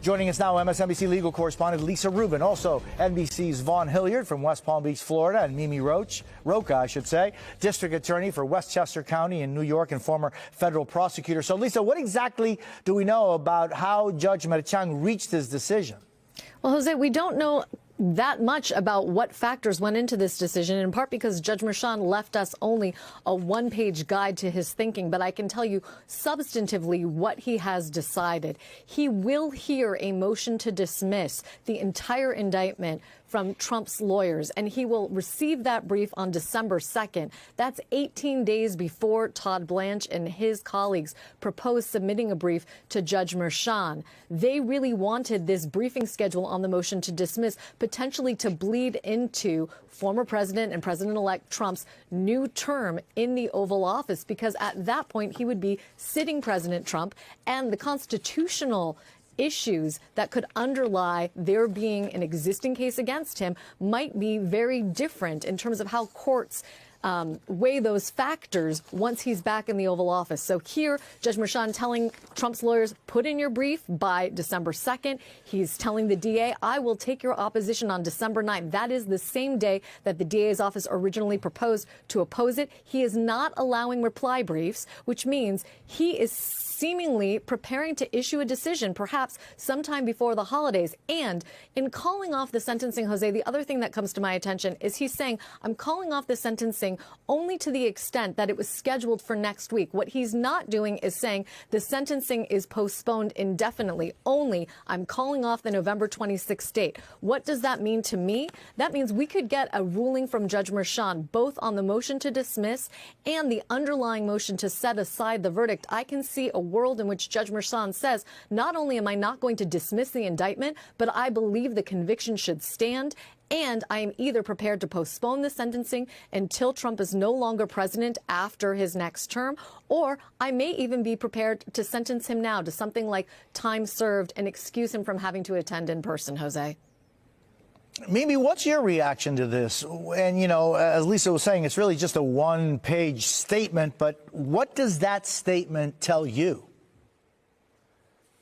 Joining us now, MSNBC legal correspondent Lisa Rubin, also NBC's Vaughn Hilliard from West Palm Beach, Florida, and Mimi Rocha, district attorney for Westchester County in New York and former federal prosecutor. So, Lisa, what exactly do we know about how Judge Merchan reached his decision? Well, Jose, we don't know that much about what factors went into this decision, in part because Judge Merchan left us only a one-page guide to his thinking. But I can tell you substantively what he has decided. He will hear a motion to dismiss the entire indictment from Trump's lawyers, and he will receive that brief on December 2nd. That's 18 days before Todd Blanche and his colleagues proposed submitting a brief to Judge Merchan. They really wanted this briefing schedule on the motion to dismiss potentially to bleed into former President and President-elect Trump's new term in the Oval Office, because at that point he would be sitting President Trump, and the constitutional issues that could underlie there being an existing case against him might be very different in terms of how courts weigh those factors once he's back in the Oval Office. So here, Judge Merchan telling Trump's lawyers, put in your brief by December 2nd. He's telling the DA, I will take your opposition on December 9th. That is the same day that the DA's office originally proposed to oppose it. He is not allowing reply briefs, which means he is seemingly preparing to issue a decision, perhaps sometime before the holidays. And in calling off the sentencing, Jose, the other thing that comes to my attention is he's saying, I'm calling off the sentencing only to the extent that it was scheduled for next week. What he's not doing is saying the sentencing is postponed indefinitely. Only I'm calling off the November 26th date. What does that mean to me? That means we could get a ruling from Judge Merchan both on the motion to dismiss and the underlying motion to set aside the verdict. I can see a world in which Judge Merchan says, not only am I not going to dismiss the indictment, but I believe the conviction should stand, and I am either prepared to postpone the sentencing until Trump is no longer president after his next term, or I may even be prepared to sentence him now to something like time served and excuse him from having to attend in person, Jose. Mimi, what's your reaction to this? And, you know, as Lisa was saying, it's really just a one-page statement, but what does that statement tell you?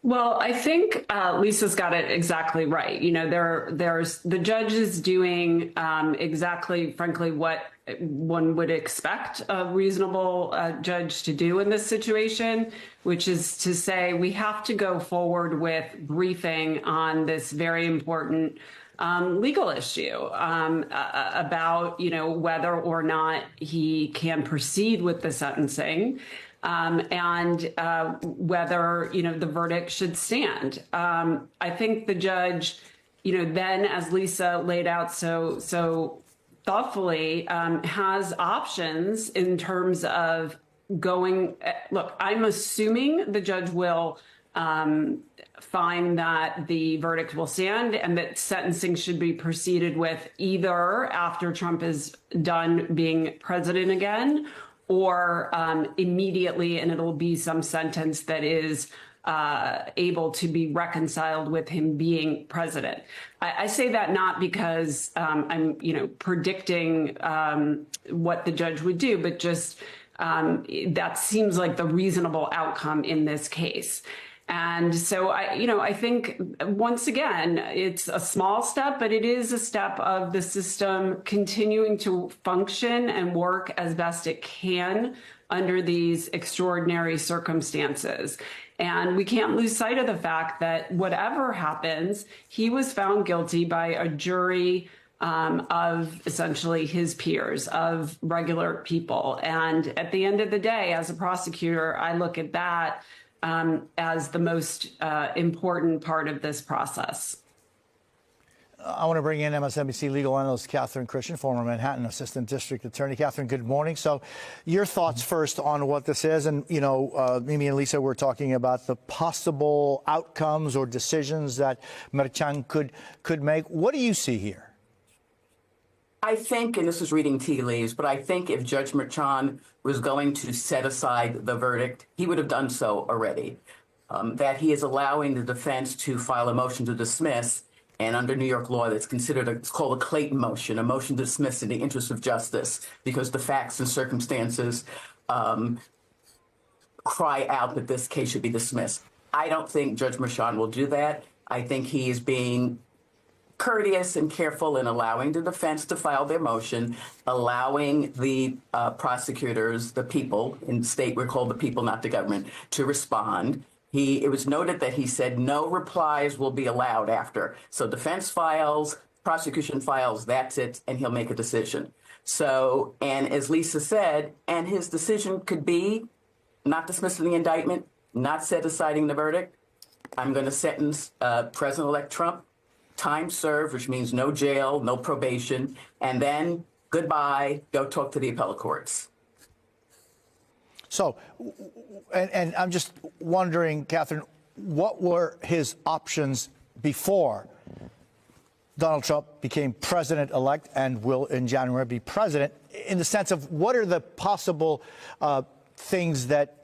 Well, I think Lisa's got it exactly right. You know, there's the judge is doing exactly, frankly, what one would expect a reasonable judge to do in this situation, which is to say we have to go forward with briefing on this very important legal issue about, you know, whether or not he can proceed with the sentencing and whether, you know, the verdict should stand. I think the judge, you know, then, as Lisa laid out so thoughtfully, has options in terms of going. Look, I'm assuming the judge will find that the verdict will stand and that sentencing should be proceeded with either after Trump is done being president again or immediately, and it'll be some sentence that is able to be reconciled with him being president. I say that not because I'm, you know, predicting what the judge would do, but just that seems like the reasonable outcome in this case. And so, I think, once again, it's a small step, but it is a step of the system continuing to function and work as best it can under these extraordinary circumstances. And we can't lose sight of the fact that whatever happens, he was found guilty by a jury of essentially his peers, of regular people. And at the end of the day, as a prosecutor, I look at that as the most important part of this process. I want to bring in MSNBC legal analyst Catherine Christian, former Manhattan Assistant District Attorney. Catherine, good morning. So your thoughts first on what this is. And, you know, Mimi and Lisa were talking about the possible outcomes or decisions that Merchan could make. What do you see here? I think, and this is reading tea leaves, but I think if Judge Merchan was going to set aside the verdict, he would have done so already. That he is allowing the defense to file a motion to dismiss, and under New York law, that's considered it's called a Clayton motion, a motion to dismiss in the interest of justice, because the facts and circumstances cry out that this case should be dismissed. I don't think Judge Merchan will do that. I think he is being courteous and careful in allowing the defense to file their motion, allowing the prosecutors, the people in the state, we're called the people, not the government, to respond. It was noted that he said no replies will be allowed after. So defense files, prosecution files, that's it, and he'll make a decision. So, and as Lisa said, and his decision could be not dismissing the indictment, not set aside the verdict. I'm going to sentence President-elect Trump, time served, which means no jail, no probation, and then goodbye, go talk to the appellate courts. So, and I'm just wondering, Catherine, what were his options before Donald Trump became president-elect and will in January be president, in the sense of what are the possible things that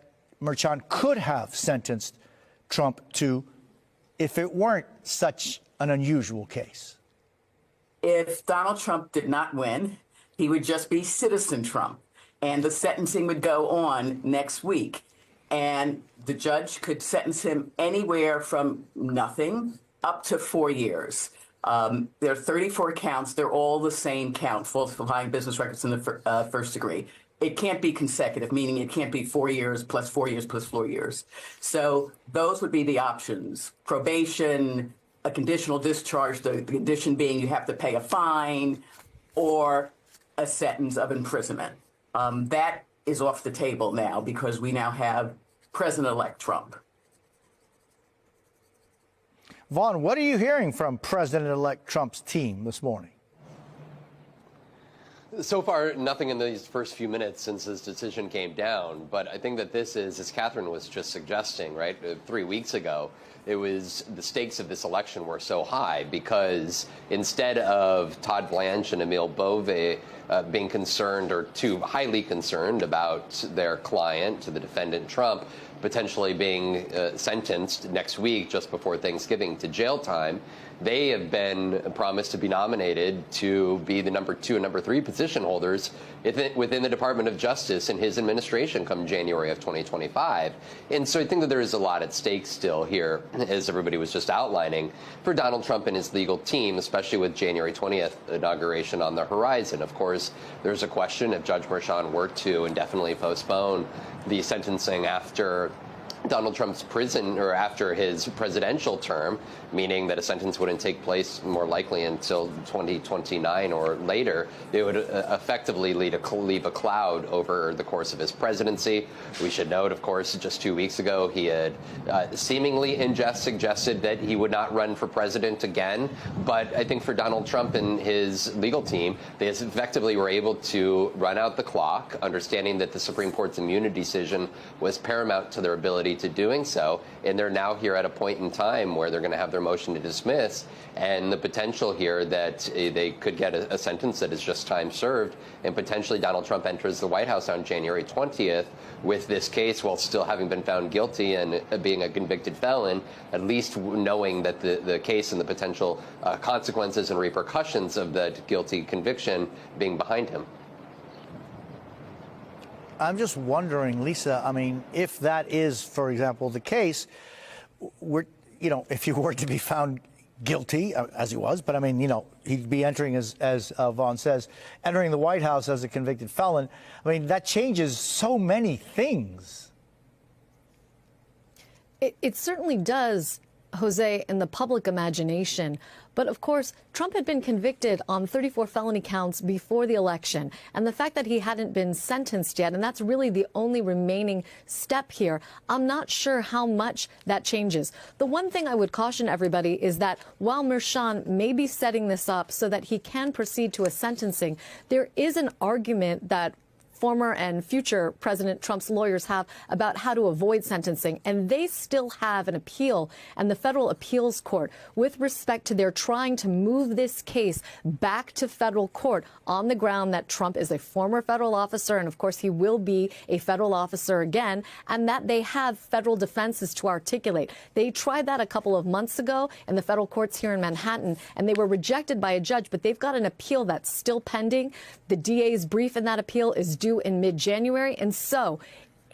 Merchan could have sentenced Trump to if it weren't such an unusual case? If Donald Trump did not win, he would just be citizen Trump, and the sentencing would go on next week. And the judge could sentence him anywhere from nothing up to 4 years. There are 34 counts. They're all the same count, falsifying business records in the first degree. It can't be consecutive, meaning it can't be 4 years plus 4 years plus 4 years. So those would be the options: probation, a conditional discharge, the condition being you have to pay a fine, or a sentence of imprisonment. That is off the table now because we now have President-elect Trump. Vaughn, what are you hearing from President-elect Trump's team this morning? So far, nothing in these first few minutes since his decision came down. But I think that this is, as Catherine was just suggesting, right, 3 weeks ago, it was the stakes of this election were so high because instead of Todd Blanche and Emile Bove being concerned or too highly concerned about their client, the defendant Trump, potentially being sentenced next week just before Thanksgiving to jail time, they have been promised to be nominated to be the number 2 and number 3 position holders within the Department of Justice in his administration come January of 2025. And so I think that there is a lot at stake still here, as everybody was just outlining, for Donald Trump and his legal team, especially with January 20th inauguration on the horizon. Of course, there's a question if Judge Merchan were to indefinitely postpone the sentencing after Donald Trump's prison or after his presidential term, meaning that a sentence wouldn't take place more likely until 2029 or later, it would effectively leave a cloud over the course of his presidency. We should note, of course, just 2 weeks ago, he had seemingly in jest suggested that he would not run for president again. But I think for Donald Trump and his legal team, they effectively were able to run out the clock, understanding that the Supreme Court's immunity decision was paramount to their ability to doing so, and they're now here at a point in time where they're going to have their motion to dismiss, and the potential here that they could get a sentence that is just time served, and potentially Donald Trump enters the White House on January 20th with this case while still having been found guilty and being a convicted felon, at least knowing that the case and the potential consequences and repercussions of that guilty conviction being behind him. I'm just wondering, Lisa, I mean, if that is, for example, the case, if you were to be found guilty, as he was, but I mean, he'd be entering, as Vaughn says, entering the White House as a convicted felon. I mean, that changes so many things. It certainly does, Jose, in the public imagination. But of course, Trump had been convicted on 34 felony counts before the election. And the fact that he hadn't been sentenced yet, and that's really the only remaining step here, I'm not sure how much that changes. The one thing I would caution everybody is that while Merchan may be setting this up so that he can proceed to a sentencing, there is an argument that former and future President Trump's lawyers have about how to avoid sentencing. And they still have an appeal and the federal appeals court with respect to their trying to move this case back to federal court on the ground that Trump is a former federal officer. And of course, he will be a federal officer again, and that they have federal defenses to articulate. They tried that a couple of months ago in the federal courts here in Manhattan, and they were rejected by a judge. But they've got an appeal that's still pending. The DA's brief in that appeal is due in mid-January. And so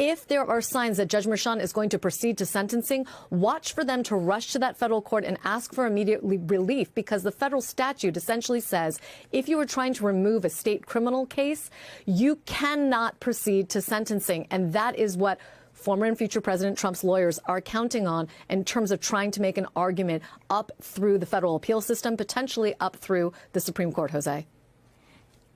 if there are signs that Judge Merchan is going to proceed to sentencing, watch for them to rush to that federal court and ask for immediate relief, because the federal statute essentially says if you are trying to remove a state criminal case, you cannot proceed to sentencing. And that is what former and future President Trump's lawyers are counting on in terms of trying to make an argument up through the federal appeal system, potentially up through the Supreme Court, Jose.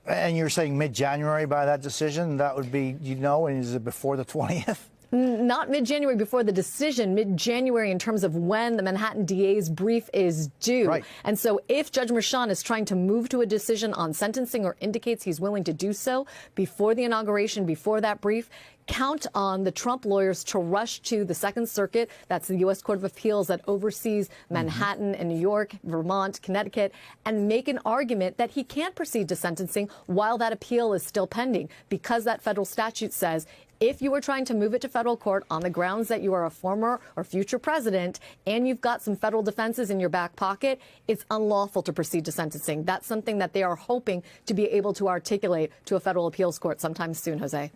And you're saying mid-January by that decision? That would be, and is it before the 20th? Not mid-January before the decision, mid-January in terms of when the Manhattan DA's brief is due. Right. And so if Judge Merchan is trying to move to a decision on sentencing or indicates he's willing to do so before the inauguration, before that brief, count on the Trump lawyers to rush to the Second Circuit. That's the U.S. Court of Appeals that oversees Manhattan and New York, Vermont, Connecticut, and make an argument that he can't proceed to sentencing while that appeal is still pending, because that federal statute says if you are trying to move it to federal court on the grounds that you are a former or future president and you've got some federal defenses in your back pocket, it's unlawful to proceed to sentencing. That's something that they are hoping to be able to articulate to a federal appeals court sometime soon, Jose.